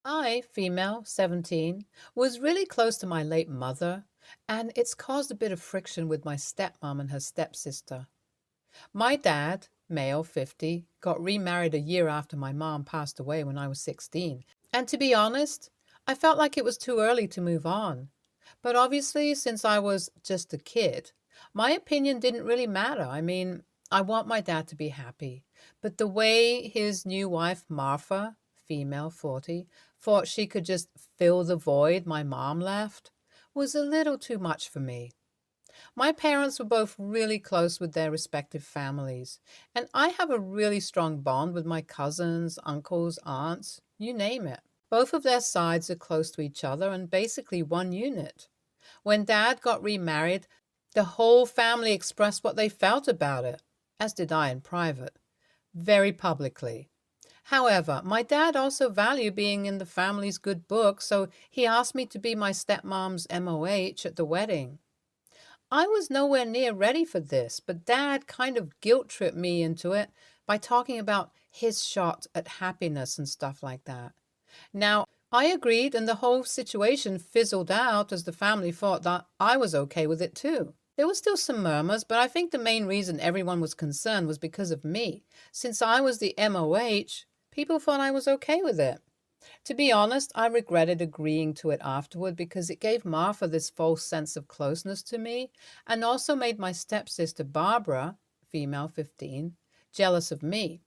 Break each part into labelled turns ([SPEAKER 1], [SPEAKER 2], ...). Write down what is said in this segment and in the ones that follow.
[SPEAKER 1] I, female, 17, was really close to my late mother, and it's caused a bit of friction with my stepmom and her stepsister. My dad, male, 50, got remarried a year after my mom passed away when I was 16. And to be honest, I felt like it was too early to move on. But obviously, since I was just a kid, my opinion didn't really matter. I mean, I want my dad to be happy. But the way his new wife, Martha, female, 40, thought she could just fill the void my mom left was a little too much for me. My parents were both really close with their respective families, and I have a really strong bond with my cousins, uncles, aunts, you name it. Both of their sides are close to each other and basically one unit. When Dad got remarried, the whole family expressed what they felt about it, as did I in private, very publicly. However, my dad also valued being in the family's good book, so he asked me to be my stepmom's MOH at the wedding. I was nowhere near ready for this, but Dad kind of guilt tripped me into it by talking about his shot at happiness and stuff like that. Now, I agreed, and the whole situation fizzled out as the family thought that I was okay with it too. There were still some murmurs, but I think the main reason everyone was concerned was because of me. Since I was the MOH, people thought I was okay with it. To be honest, I regretted agreeing to it afterward because it gave Martha this false sense of closeness to me and also made my stepsister Barbara, female 15, jealous of me.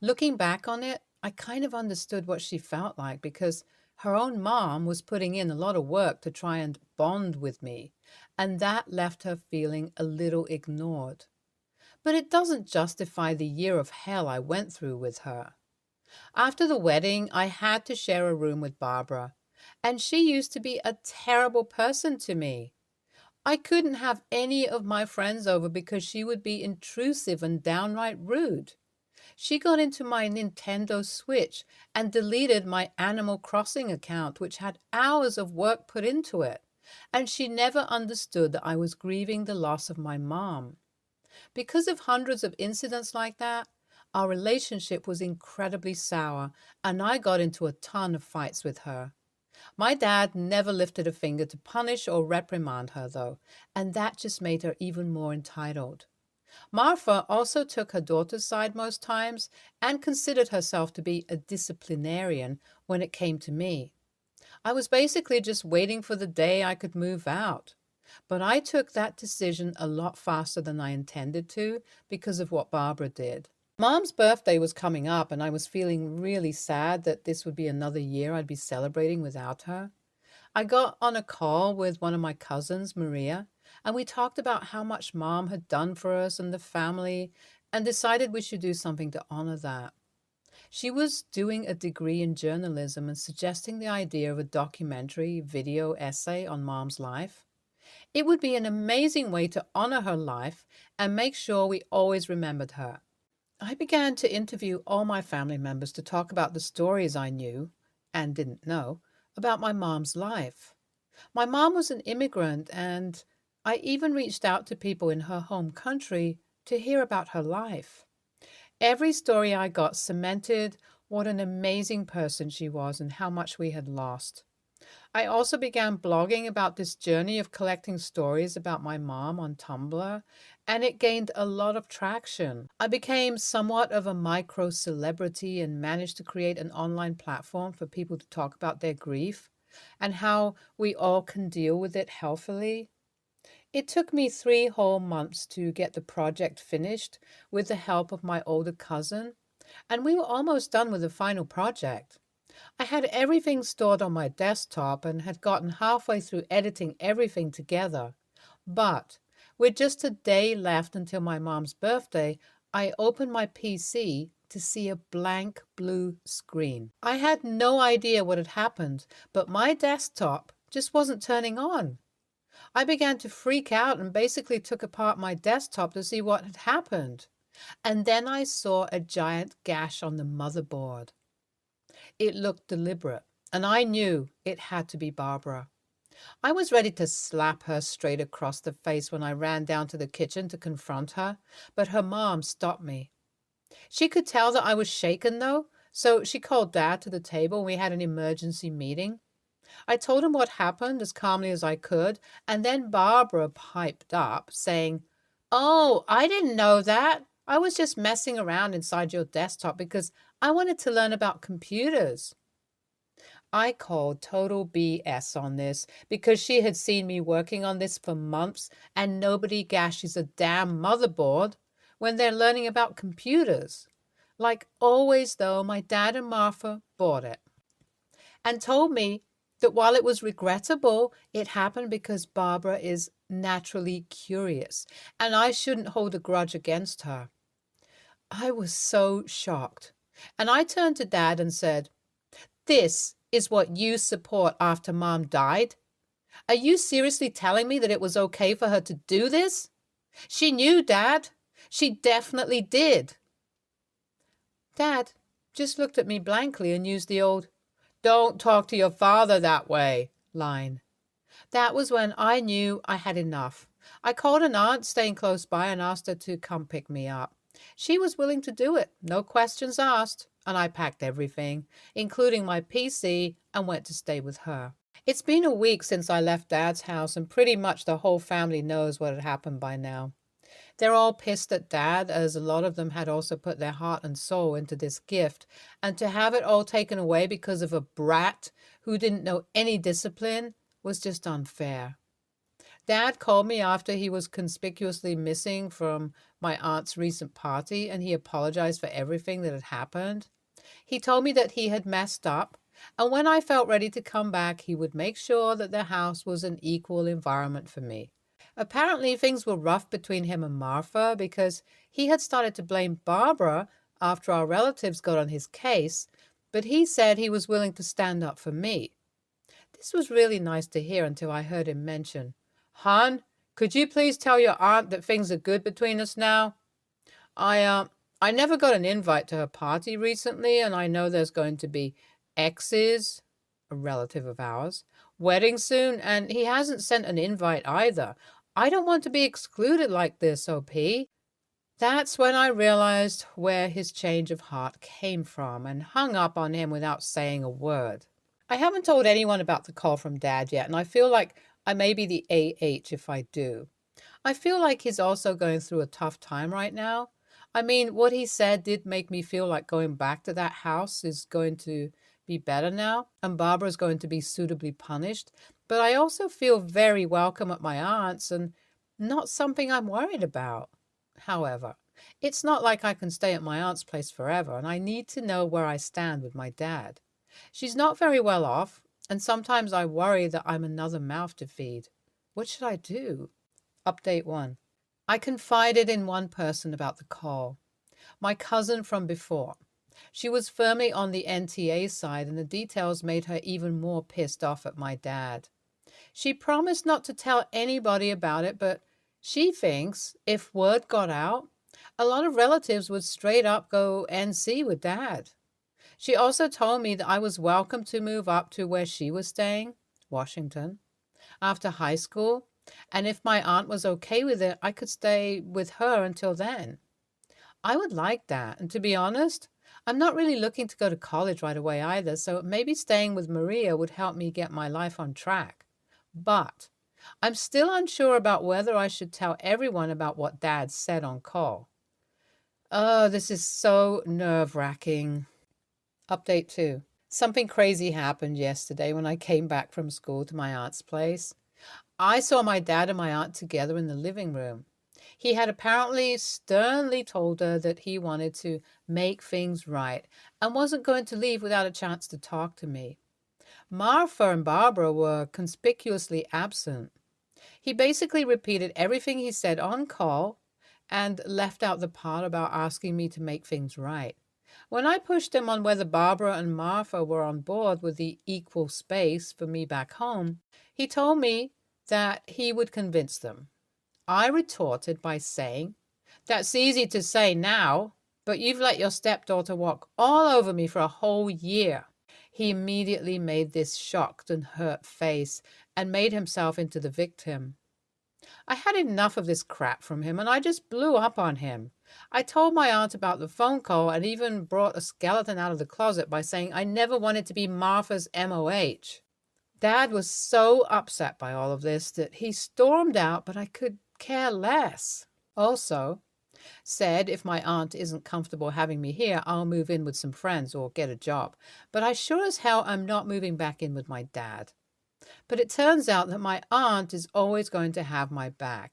[SPEAKER 1] Looking back on it, I kind of understood what she felt like because her own mom was putting in a lot of work to try and bond with me, and that left her feeling a little ignored. But it doesn't justify the year of hell I went through with her. After the wedding, I had to share a room with Barbara, and she used to be a terrible person to me. I couldn't have any of my friends over because she would be intrusive and downright rude. She got into my Nintendo Switch and deleted my Animal Crossing account, which had hours of work put into it, and she never understood that I was grieving the loss of my mom. Because of hundreds of incidents like that, our relationship was incredibly sour, and I got into a ton of fights with her. My dad never lifted a finger to punish or reprimand her, though, and that just made her even more entitled. Martha also took her daughter's side most times and considered herself to be a disciplinarian when it came to me. I was basically just waiting for the day I could move out. But I took that decision a lot faster than I intended to because of what Barbara did. Mom's birthday was coming up, and I was feeling really sad that this would be another year I'd be celebrating without her. I got on a call with one of my cousins, Maria, and we talked about how much Mom had done for us and the family and decided we should do something to honor that. She was doing a degree in journalism and suggesting the idea of a documentary video essay on Mom's life. It would be an amazing way to honor her life and make sure we always remembered her. I began to interview all my family members to talk about the stories I knew and didn't know about my mom's life. My mom was an immigrant, and I even reached out to people in her home country to hear about her life. Every story I got cemented what an amazing person she was and how much we had lost. I also began blogging about this journey of collecting stories about my mom on Tumblr, and it gained a lot of traction. I became somewhat of a micro celebrity and managed to create an online platform for people to talk about their grief and how we all can deal with it healthily. It took me 3 whole months to get the project finished with the help of my older cousin, and we were almost done with the final project. I had everything stored on my desktop and had gotten halfway through editing everything together. But with just a day left until my mom's birthday, I opened my PC to see a blank blue screen. I had no idea what had happened, but my desktop just wasn't turning on. I began to freak out and basically took apart my desktop to see what had happened. And then I saw a giant gash on the motherboard. It looked deliberate, and I knew it had to be Barbara. I was ready to slap her straight across the face when I ran down to the kitchen to confront her, but her mom stopped me. She could tell that I was shaken, though, So she called Dad to the table and we had an emergency meeting. I told him what happened as calmly as I could, and then Barbara piped up, saying, "Oh, I didn't know that. I was just messing around inside your desktop because I wanted to learn about computers." I called total BS on this because she had seen me working on this for months and nobody gashes a damn motherboard when they're learning about computers. Like always, though, my dad and Martha bought it and told me that while it was regrettable, it happened because Barbara is naturally curious and I shouldn't hold a grudge against her. I was so shocked. And I turned to Dad and said, "This is what you support after Mom died? Are you seriously telling me that it was okay for her to do this? She knew, Dad. She definitely did." Dad just looked at me blankly and used the old, "Don't talk to your father that way" line. That was when I knew I had enough. I called an aunt staying close by and asked her to come pick me up. She was willing to do it, no questions asked, and I packed everything, including my PC, and went to stay with her. It's been a week since I left Dad's house, and pretty much the whole family knows what had happened by now. They're all pissed at Dad, as a lot of them had also put their heart and soul into this gift, and to have it all taken away because of a brat who didn't know any discipline was just unfair. Dad called me after he was conspicuously missing from my aunt's recent party, and he apologized for everything that had happened. He told me that he had messed up, and when I felt ready to come back, he would make sure that the house was an equal environment for me. Apparently, things were rough between him and Martha because he had started to blame Barbara after our relatives got on his case, but he said he was willing to stand up for me. This was really nice to hear until I heard him mention, "Hon, could you please tell your aunt that things are good between us now? I never got an invite to her party recently, and I know there's going to be X's, a relative of ours, wedding soon, and he hasn't sent an invite either. I don't want to be excluded like this, OP." That's when I realized where his change of heart came from and hung up on him without saying a word. I haven't told anyone about the call from Dad yet, and I feel like I may be the AH if I do. I feel like he's also going through a tough time right now. I mean, what he said did make me feel like going back to that house is going to be better now, and Barbara's going to be suitably punished. But I also feel very welcome at my aunt's and not something I'm worried about. However, it's not like I can stay at my aunt's place forever, and I need to know where I stand with my dad. She's not very well off, and sometimes I worry that I'm another mouth to feed. What should I do? Update 1. I confided in one person about the call. My cousin from before. She was firmly on the NTA side, and the details made her even more pissed off at my dad. She promised not to tell anybody about it, but she thinks if word got out, a lot of relatives would straight up go NC with Dad. She also told me that I was welcome to move up to where she was staying, Washington, after high school, and if my aunt was okay with it, I could stay with her until then. I would like that, and to be honest, I'm not really looking to go to college right away either, so maybe staying with Maria would help me get my life on track. But I'm still unsure about whether I should tell everyone about what Dad said on call. Oh, this is so nerve-wracking. Update 2. Something crazy happened yesterday when I came back from school to my aunt's place. I saw my dad and my aunt together in the living room. He had apparently sternly told her that he wanted to make things right and wasn't going to leave without a chance to talk to me. Martha and Barbara were conspicuously absent. He basically repeated everything he said on call and left out the part about asking me to make things right. When I pushed him on whether Barbara and Martha were on board with the equal space for me back home, he told me that he would convince them. I retorted by saying, "That's easy to say now, but you've let your stepdaughter walk all over me for a whole year." He immediately made this shocked and hurt face and made himself into the victim. I had enough of this crap from him and I just blew up on him. I told my aunt about the phone call and even brought a skeleton out of the closet by saying I never wanted to be Martha's MOH. Dad was so upset by all of this that he stormed out, but I could care less. Also, said if my aunt isn't comfortable having me here, I'll move in with some friends or get a job. But I sure as hell am not moving back in with my dad. But it turns out that my aunt is always going to have my back,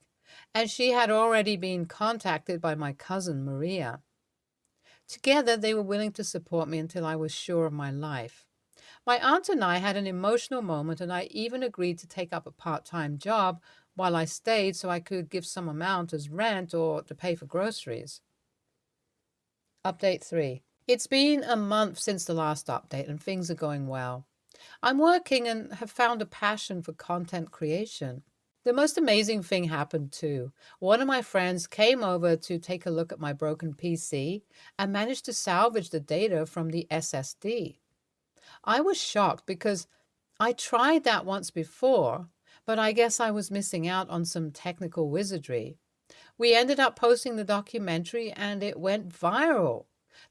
[SPEAKER 1] and she had already been contacted by my cousin Maria. Together, they were willing to support me until I was sure of my life. My aunt and I had an emotional moment, and I even agreed to take up a part-time job while I stayed so I could give some amount as rent or to pay for groceries. Update 3. It's been a month since the last update, and things are going well. I'm working and have found a passion for content creation. The most amazing thing happened too. One of my friends came over to take a look at my broken PC and managed to salvage the data from the SSD. I was shocked because I tried that once before, but I guess I was missing out on some technical wizardry. We ended up posting the documentary and it went viral.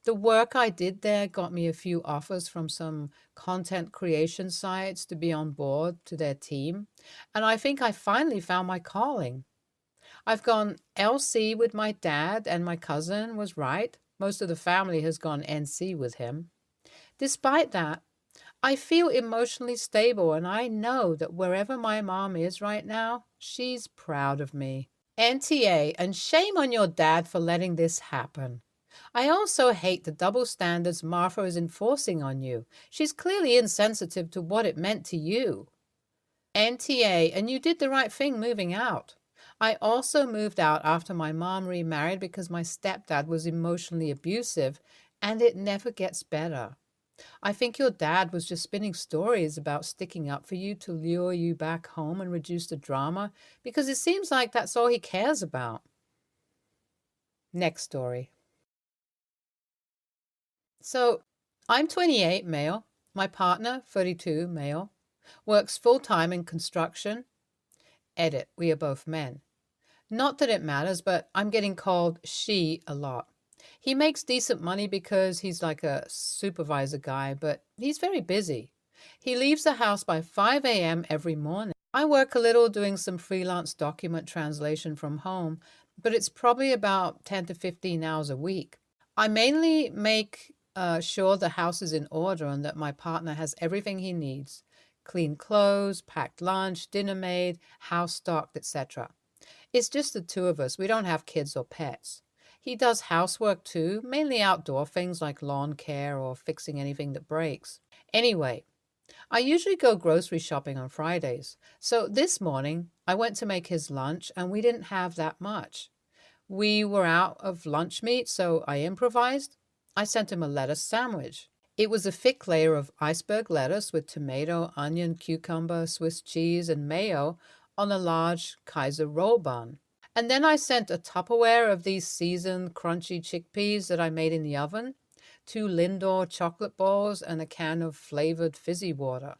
[SPEAKER 1] The work I did there got me a few offers from some content creation sites to be on board to their team, and I think I finally found my calling. I've gone LC with my dad, and my cousin was right. Most of the family has gone NC with him. Despite that, I feel emotionally stable, and I know that wherever my mom is right now, she's proud of me. NTA, and shame on your dad for letting this happen. I also hate the double standards Martha is enforcing on you. She's clearly insensitive to what it meant to you. NTA, and you did the right thing moving out. I also moved out after my mom remarried because my stepdad was emotionally abusive, and it never gets better. I think your dad was just spinning stories about sticking up for you to lure you back home and reduce the drama, because it seems like that's all he cares about. Next story. So, I'm 28, male. My partner, 32, male. Works full-time in construction. Edit, we are both men. Not that it matters, but I'm getting called she a lot. He makes decent money because he's like a supervisor guy, but he's very busy. He leaves the house by 5 a.m. every morning. I work a little doing some freelance document translation from home, but it's probably about 10 to 15 hours a week. I mainly make sure the house is in order and that my partner has everything he needs. Clean clothes, packed lunch, dinner made, house stocked, etc. It's just the two of us. We don't have kids or pets. He does housework too, mainly outdoor things like lawn care or fixing anything that breaks. Anyway, I usually go grocery shopping on Fridays. So this morning, I went to make his lunch and we didn't have that much. We were out of lunch meat, so I improvised. I sent him a lettuce sandwich. It was a thick layer of iceberg lettuce with tomato, onion, cucumber, Swiss cheese, and mayo on a large Kaiser roll bun. And then I sent a Tupperware of these seasoned, crunchy chickpeas that I made in the oven, 2 Lindor chocolate balls, and a can of flavored fizzy water.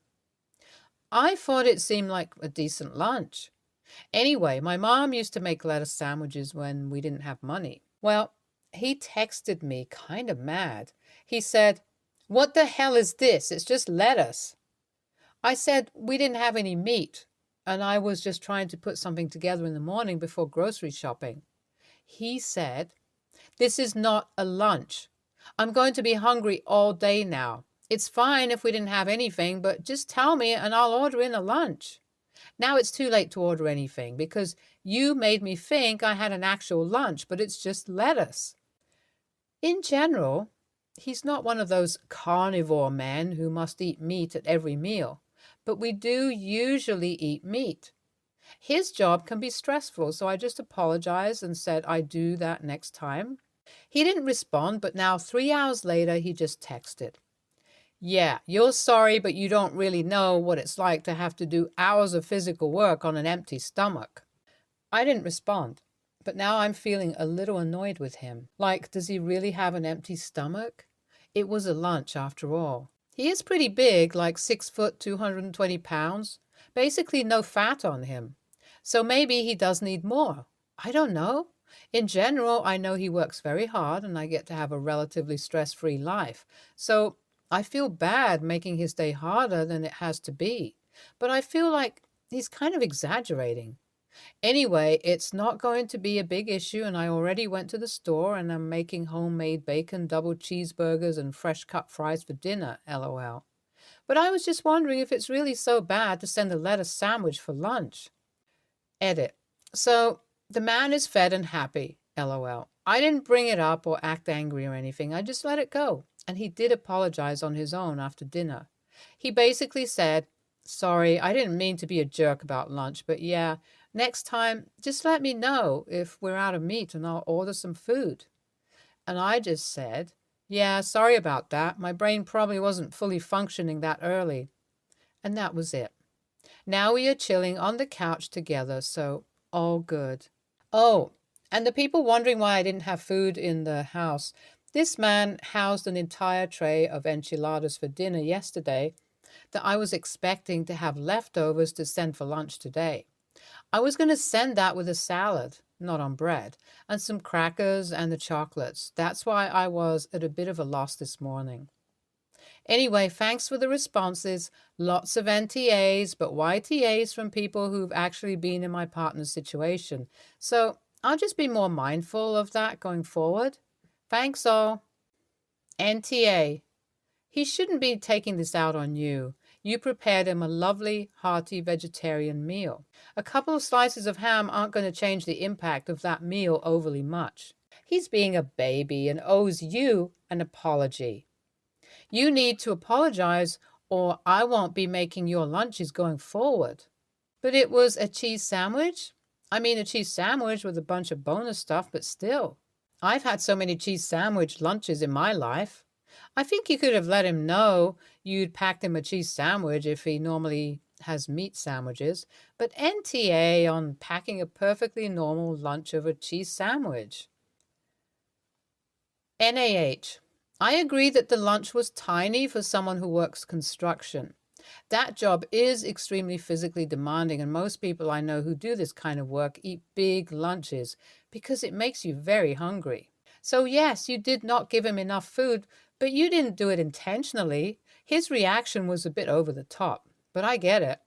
[SPEAKER 1] I thought it seemed like a decent lunch. Anyway, my mom used to make lettuce sandwiches when we didn't have money. Well, he texted me kind of mad. He said, "What the hell is this? It's just lettuce." I said we didn't have any meat, and I was just trying to put something together in the morning before grocery shopping. He said, "This is not a lunch. I'm going to be hungry all day now. It's fine if we didn't have anything, but just tell me and I'll order in a lunch." Now it's too late to order anything because you made me think I had an actual lunch, but it's just lettuce. In general, he's not one of those carnivore men who must eat meat at every meal, but we do usually eat meat. His job can be stressful, so I just apologized and said I'd do that next time. He didn't respond, but now 3 hours later, he just texted, "Yeah, you're sorry, but you don't really know what it's like to have to do hours of physical work on an empty stomach." I didn't respond, but now I'm feeling a little annoyed with him. Like, does he really have an empty stomach? It was a lunch after all. He is pretty big, like 6 foot, 220 pounds. Basically no fat on him. So maybe he does need more. I don't know. In general, I know he works very hard and I get to have a relatively stress-free life. So I feel bad making his day harder than it has to be. But I feel like he's kind of exaggerating. Anyway, it's not going to be a big issue, and I already went to the store and I'm making homemade bacon double cheeseburgers and fresh cut fries for dinner, lol. But I was just wondering if it's really so bad to send a lettuce sandwich for lunch. Edit. So the man is fed and happy, lol. I didn't bring it up or act angry or anything. I just let it go. And he did apologize on his own after dinner. He basically said, "Sorry, I didn't mean to be a jerk about lunch, but yeah, next time just let me know if we're out of meat and I'll order some food." And I just said, "Yeah, sorry about that. My brain probably wasn't fully functioning that early." And that was it. Now we are chilling on the couch together, so all good. Oh, and the people wondering why I didn't have food in the house. This man housed an entire tray of enchiladas for dinner yesterday that I was expecting to have leftovers to send for lunch today. I was going to send that with a salad, not on bread, and some crackers and the chocolates. That's why I was at a bit of a loss this morning. Anyway, thanks for the responses. Lots of NTAs, but YTAs from people who've actually been in my partner's situation. So I'll just be more mindful of that going forward. Thanks all. NTA. He shouldn't be taking this out on you. You prepared him a lovely, hearty vegetarian meal. A couple of slices of ham aren't going to change the impact of that meal overly much. He's being a baby and owes you an apology. You need to apologize, or I won't be making your lunches going forward. But it was a cheese sandwich? I mean, a cheese sandwich with a bunch of bonus stuff, but still. I've had so many cheese sandwich lunches in my life. I think you could have let him know you'd packed him a cheese sandwich if he normally has meat sandwiches, but NTA on packing a perfectly normal lunch of a cheese sandwich. NAH. I agree that the lunch was tiny for someone who works construction. That job is extremely physically demanding, and most people I know who do this kind of work eat big lunches because it makes you very hungry. So yes, you did not give him enough food, but you didn't do it intentionally. His reaction was a bit over the top, but I get it.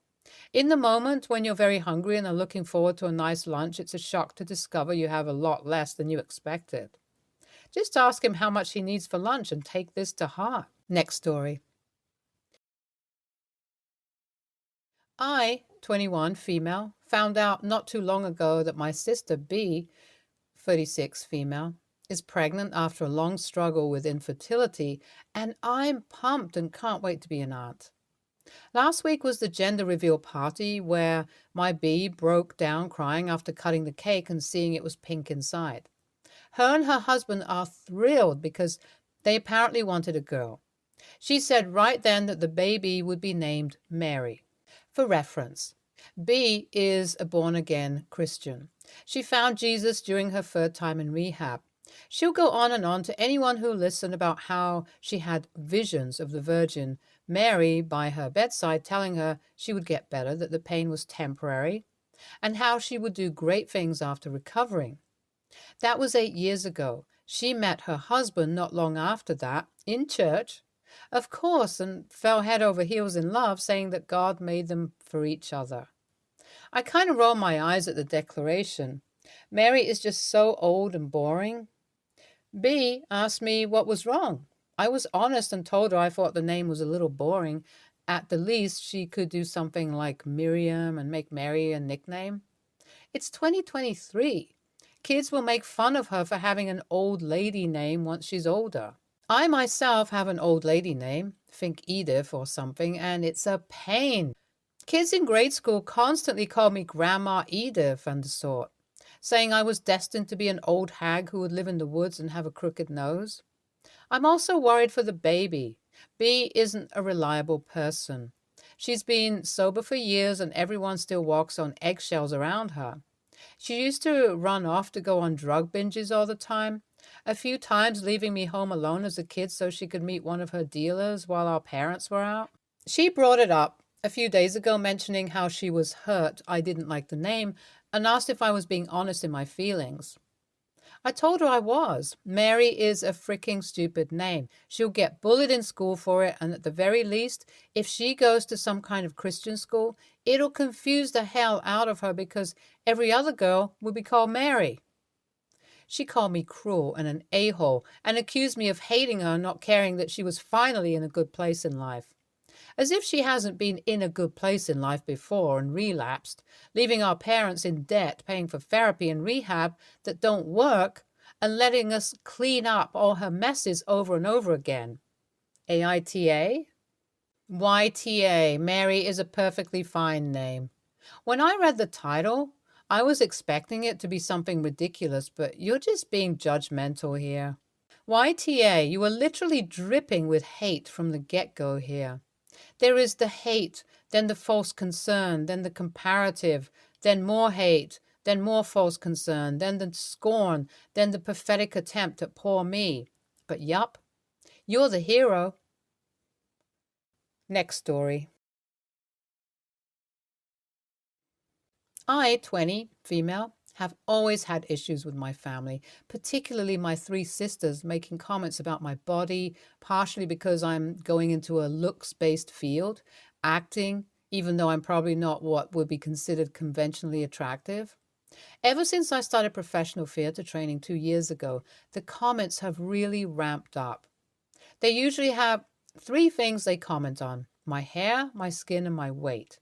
[SPEAKER 1] In the moment when you're very hungry and are looking forward to a nice lunch, it's a shock to discover you have a lot less than you expected. Just ask him how much he needs for lunch and take this to heart. Next story. I, 21, female, found out not too long ago that my sister B, 36, female, is pregnant after a long struggle with infertility, and I'm pumped and can't wait to be an aunt. Last week was the gender reveal party where my B broke down crying after cutting the cake and seeing it was pink inside. Her and her husband are thrilled because they apparently wanted a girl. She said right then that the baby would be named Mary. For reference, B is a born-again Christian. She found Jesus during her third time in rehab. She'll go on and on to anyone who listened about how she had visions of the Virgin Mary by her bedside telling her she would get better, that the pain was temporary, and how she would do great things after recovering. That was 8 years ago. She met her husband not long after that, in church, of course, and fell head over heels in love, saying that God made them for each other. I kind of roll my eyes at the declaration. Mary is just so old and boring. B asked me what was wrong. I was honest and told her I thought the name was a little boring. At the least, she could do something like Miriam and make Mary a nickname. It's 2023. Kids will make fun of her for having an old lady name once she's older. I myself have an old lady name, think Edith or something, and it's a pain. Kids in grade school constantly called me Grandma Edith and the sort, saying I was destined to be an old hag who would live in the woods and have a crooked nose. I'm also worried for the baby. B isn't a reliable person. She's been sober for years and everyone still walks on eggshells around her. She used to run off to go on drug binges all the time, a few times leaving me home alone as a kid so she could meet one of her dealers while our parents were out. She brought it up a few days ago mentioning how she was hurt I didn't like the name and asked if I was being honest in my feelings. I told her I was. Mary is a freaking stupid name. She'll get bullied in school for it, and at the very least, if she goes to some kind of Christian school, it'll confuse the hell out of her because every other girl will be called Mary. She called me cruel and an a-hole and accused me of hating her and not caring that she was finally in a good place in life. As if she hasn't been in a good place in life before and relapsed, leaving our parents in debt, paying for therapy and rehab that don't work, and letting us clean up all her messes over and over again. AITA? YTA, Mary is a perfectly fine name. When I read the title, I was expecting it to be something ridiculous, but you're just being judgmental here. YTA, you are literally dripping with hate from the get-go here. There is the hate, then the false concern, then the comparative, then more hate, then more false concern, then the scorn, then the pathetic attempt at poor me. But yup, you're the hero. Next story. I, 20, female, have always had issues with my family, particularly my three sisters making comments about my body, partially because I'm going into a looks-based field, acting, even though I'm probably not what would be considered conventionally attractive. Ever since I started professional theater training 2 years ago, the comments have really ramped up. They usually have three things they comment on: my hair, my skin, and my weight.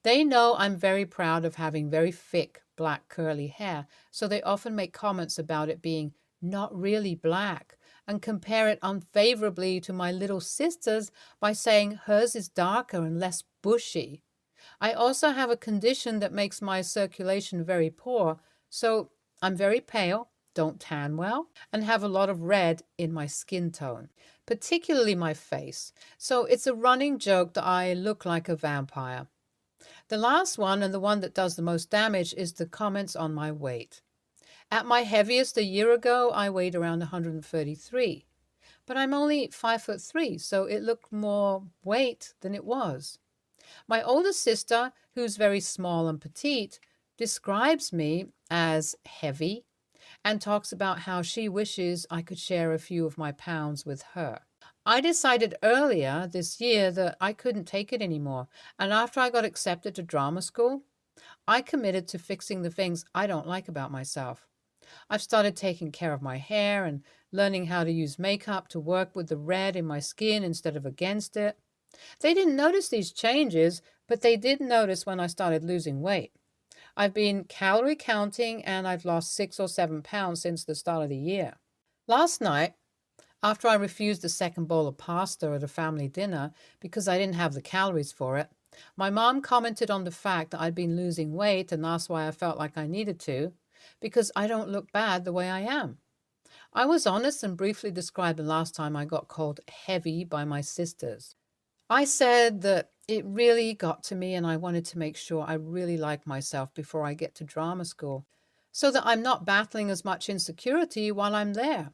[SPEAKER 1] They know I'm very proud of having very thick, black, curly hair, so they often make comments about it being not really black and compare it unfavorably to my little sister's by saying hers is darker and less bushy. I also have a condition that makes my circulation very poor, so I'm very pale, don't tan well, and have a lot of red in my skin tone, particularly my face. So it's a running joke that I look like a vampire. The last one, and the one that does the most damage, is the comments on my weight. At my heaviest a year ago, I weighed around 133, but I'm only 5'3", so it looked more weight than it was. My older sister, who's very small and petite, describes me as heavy and talks about how she wishes I could share a few of my pounds with her. I decided earlier this year that I couldn't take it anymore, and after I got accepted to drama school, I committed to fixing the things I don't like about myself. I've started taking care of my hair and learning how to use makeup to work with the red in my skin instead of against it. They didn't notice these changes, but they did notice when I started losing weight. I've been calorie counting and I've lost 6 or 7 pounds since the start of the year. Last night, after I refused the second bowl of pasta at a family dinner because I didn't have the calories for it, my mom commented on the fact that I'd been losing weight and asked why I felt like I needed to, because I don't look bad the way I am. I was honest and briefly described the last time I got called heavy by my sisters. I said that it really got to me and I wanted to make sure I really like myself before I get to drama school, so that I'm not battling as much insecurity while I'm there.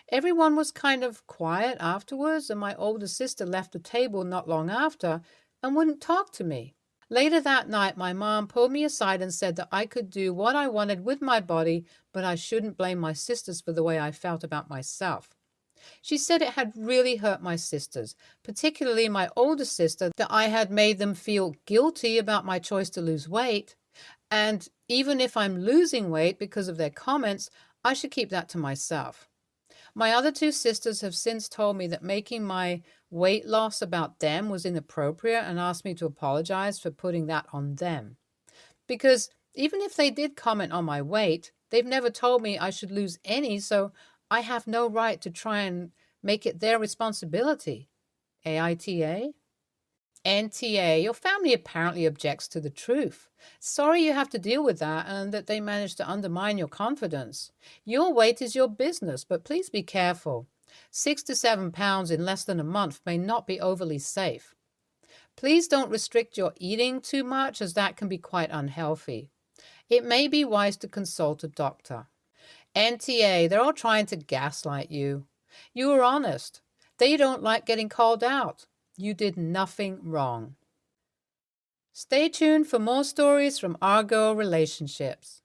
[SPEAKER 1] Everyone was kind of quiet afterwards, and my older sister left the table not long after and wouldn't talk to me. Later that night, my mom pulled me aside and said that I could do what I wanted with my body, but I shouldn't blame my sisters for the way I felt about myself. She said it had really hurt my sisters, particularly my older sister, that I had made them feel guilty about my choice to lose weight. And even if I'm losing weight because of their comments, I should keep that to myself. My other two sisters have since told me that making my weight loss about them was inappropriate and asked me to apologize for putting that on them. Because even if they did comment on my weight, they've never told me I should lose any, so I have no right to try and make it their responsibility. AITA? NTA, your family apparently objects to the truth. Sorry you have to deal with that and that they managed to undermine your confidence. Your weight is your business, but please be careful. 6 to 7 pounds in less than a month may not be overly safe. Please don't restrict your eating too much, as that can be quite unhealthy. It may be wise to consult a doctor. NTA, they're all trying to gaslight you. You were honest. They don't like getting called out. You did nothing wrong. Stay tuned for more stories from our girl relationships.